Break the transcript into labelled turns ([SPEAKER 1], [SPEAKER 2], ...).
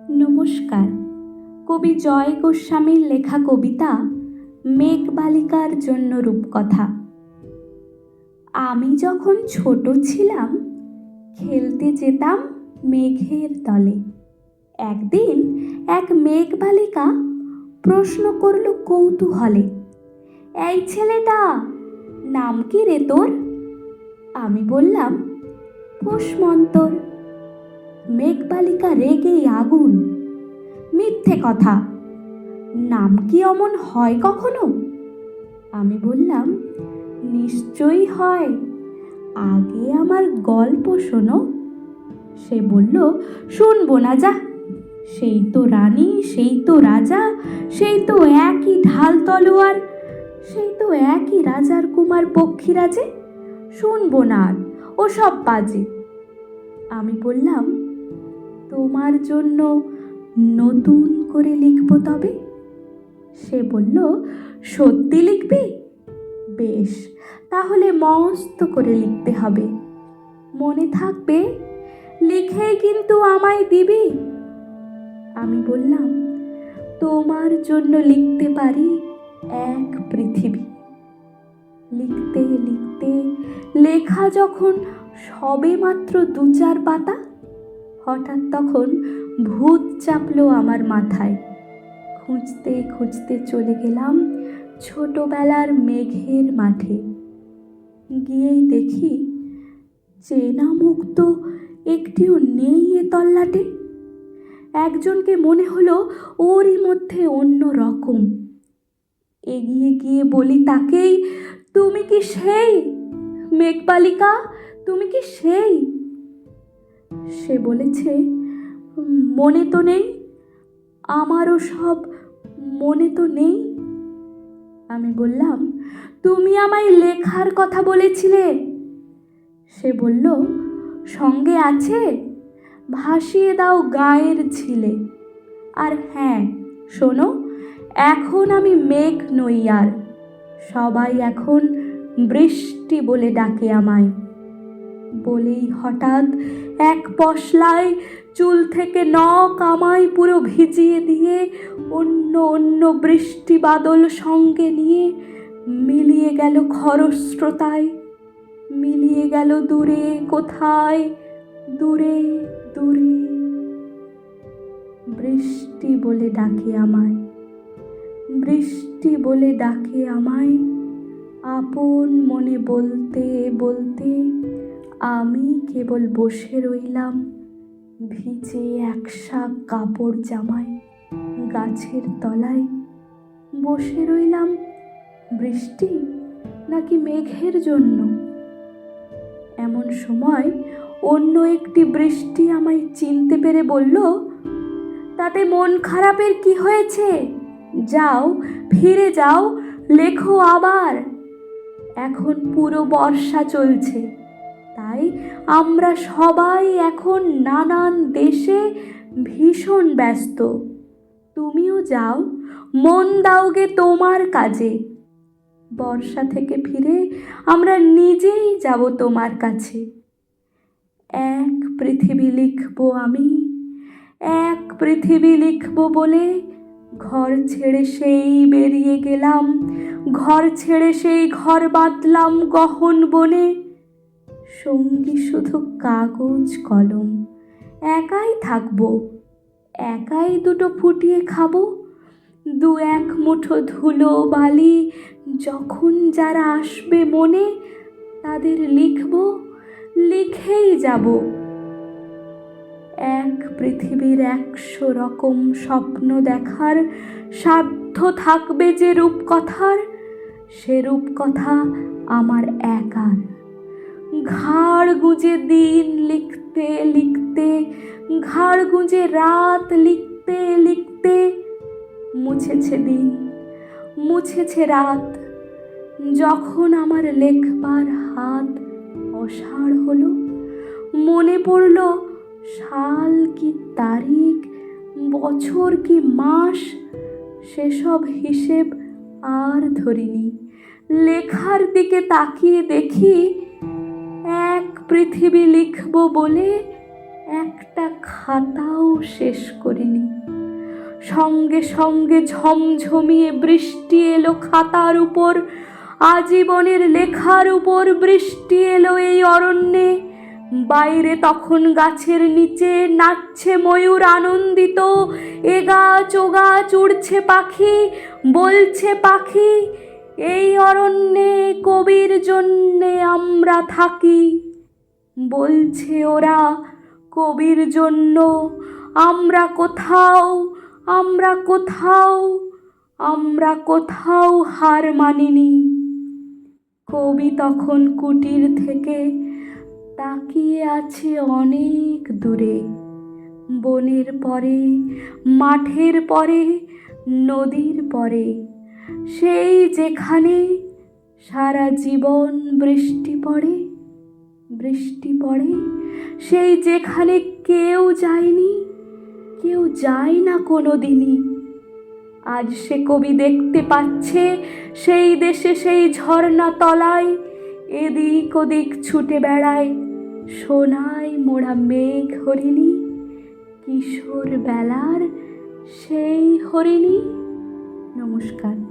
[SPEAKER 1] নমস্কার। কবি জয় গোস্বামীর লেখা কবিতা মেঘবালিকার জন্য রূপকথা। আমি যখন ছোট ছিলাম খেলতে যেতাম মেঘের তলে। একদিন এক মেঘবালিকা প্রশ্ন করল কৌতূহলে, এই ছেলেটা, নাম কি রে তোর? আমি বললাম, পোষমন্তর। মেঘবালিকা রেগেই আগুন, মিথ্যে কথা, নাম কি অমন হয় কখনো? আমি বললাম, নিশ্চয়ই হয়, আগে আমার গল্প শোনো। সে বলল, শুনবো না, যা, সেই তো রানী, সেই তো রাজা, সেই তো একই ঢাল তলোয়ার, সেই তো একই রাজার কুমার পক্ষীরাজে, শুনবো না আর, ও সব বাজে। আমি বললাম, তোমার জন্য নতুন করে লিখবো তবে। সে বলল, সত্যি লিখবি? বেশ, তাহলে মস্ত করে লিখতে হবে, মনে থাকবে, লিখেই কিন্তু আমায় দিবি। আমি বললাম, তোমার জন্য লিখতে পারি এক পৃথিবী। লিখতে লিখতে লেখা যখন সবে মাত্র 2-4 পাতা, হঠাৎ তখন ভূত চাপলো আমার মাথায়। খুঁজতে খুঁজতে চলে গেলাম ছোটবেলার মেঘের মাঠে। গিয়েই দেখি চেনা মুখ তো একটিও নেই এ তল্লাটে। একজনকে মনে হলো ওরই মধ্যে অন্য রকম। এগিয়ে গিয়ে বলি তাকেই, তুমি কি সেই মেঘবালিকা, তুমি কি সেই? সে বলেছে, মনে তো নেই, আমারও সব মনে তো নেই। আমি বললাম, তুমি আমায় লেখার কথা বলেছিলে। সে বলল, সঙ্গে আছে, ভাসিয়ে দাও গায়ের ঝিলে। আর হ্যাঁ, শোনো, এখন আমি মেঘ নই আর, সবাই এখন বৃষ্টি বলে ডাকে আমায়। বলেই হঠাৎ এক পশলায় চুল থেকে নখ আমায় পুরো ভিজিয়ে দিয়ে অন্য অন্য বৃষ্টি বাদল সঙ্গে নিয়ে মিলিয়ে গেল খরস্রোতায়, মিলিয়ে গেল দূরে কোথায়, দূরে দূরে। বৃষ্টি বলে ডাকে আমায়, বৃষ্টি বলে ডাকে আমায়, আপন মনে বলতে বলতে আমি কেবল বসে রইলাম ভিজে একশাক কাপড় জামায় গাছের তলায়। বসে রইলাম বৃষ্টি নাকি মেঘের জন্য। এমন সময় অন্য একটি বৃষ্টি আমায় চিনতে পেরে বলল, তাতে মন খারাপের কি হয়েছে, যাও, ফিরে যাও, লেখো আবার। এখন পুরো বর্ষা চলছে, তাই আমরা সবাই এখন নানান দেশে ভীষণ ব্যস্ত। তুমিও যাও, মন দাওগে তোমার কাজে। বর্ষা থেকে ফিরে আমরা নিজেই যাব তোমার কাছে। এক পৃথিবী লিখবো আমি, এক পৃথিবী লিখবো বলে ঘর ছেড়ে সেই বেরিয়ে গেলাম, ঘর ছেড়ে সেই ঘর বাঁধলাম গহন বনে। সঙ্গী শুধু কাগজ কলম, একাই থাকবো, একাই দুটো ফুটিয়ে খাবো। 2-1 মুঠো ধুলো বালি যখন যারা আসবে মনে, তাদের লিখবো, লিখেই যাব। এক পৃথিবীর 100 রকম স্বপ্ন দেখার সাধ্য থাকবে যে রূপকথার, সে রূপকথা আমার একার। ঘাড় গুঁজে দিন লিখতে লিখতে, ঘাড় গুঁজে রাত লিখতে লিখতে, মুছেছে দিন, মুছেছে রাত। যখন আমার লেখবার হাত অসাড় হলো, মনে পড়ল সাল কি তারিখ, বছর কি মাস, সেসব হিসেব আর ধরিনি। লেখার দিকে তাকিয়ে দেখি এক পৃথিবী লিখব বলে একটা খাতাও শেষ করিনি। সঙ্গে সঙ্গে ঝমঝমিয়ে বৃষ্টি এলো খাতার উপর, আজীবনের লেখার উপর বৃষ্টি এলো এই অরণ্যে। বাইরে তখন গাছের নিচে নাচছে ময়ূর আনন্দিত, এ গাছ ও গাছ উড়ছে পাখি, বলছে পাখি এই অরণ্যে কবির জন্যে আমরা থাকি। বলছে ওরা কবির জন্য আমরা কোথাও, আমরা কোথাও, আমরা কোথাও হার মানিনি। কবি তখন কুটির থেকে তাকিয়ে আছে অনেক দূরে, বনের পরে, মাঠের পরে, নদীর পরে, সেই যেখানে সারা জীবন বৃষ্টি পড়ে, বৃষ্টি পড়ে, সেই যেখানে কেউ যায়নি, কেউ যায় না কোনো দিনই। আজ সে কবি দেখতে পাচ্ছে সেই দেশে সেই ঝর্ণা তলায় এদিক ওদিক ছুটে বেড়ায় সোনায় মোড়া মেঘ হরিণী, কিশোর বেলার সেই হরিণী। নমস্কার।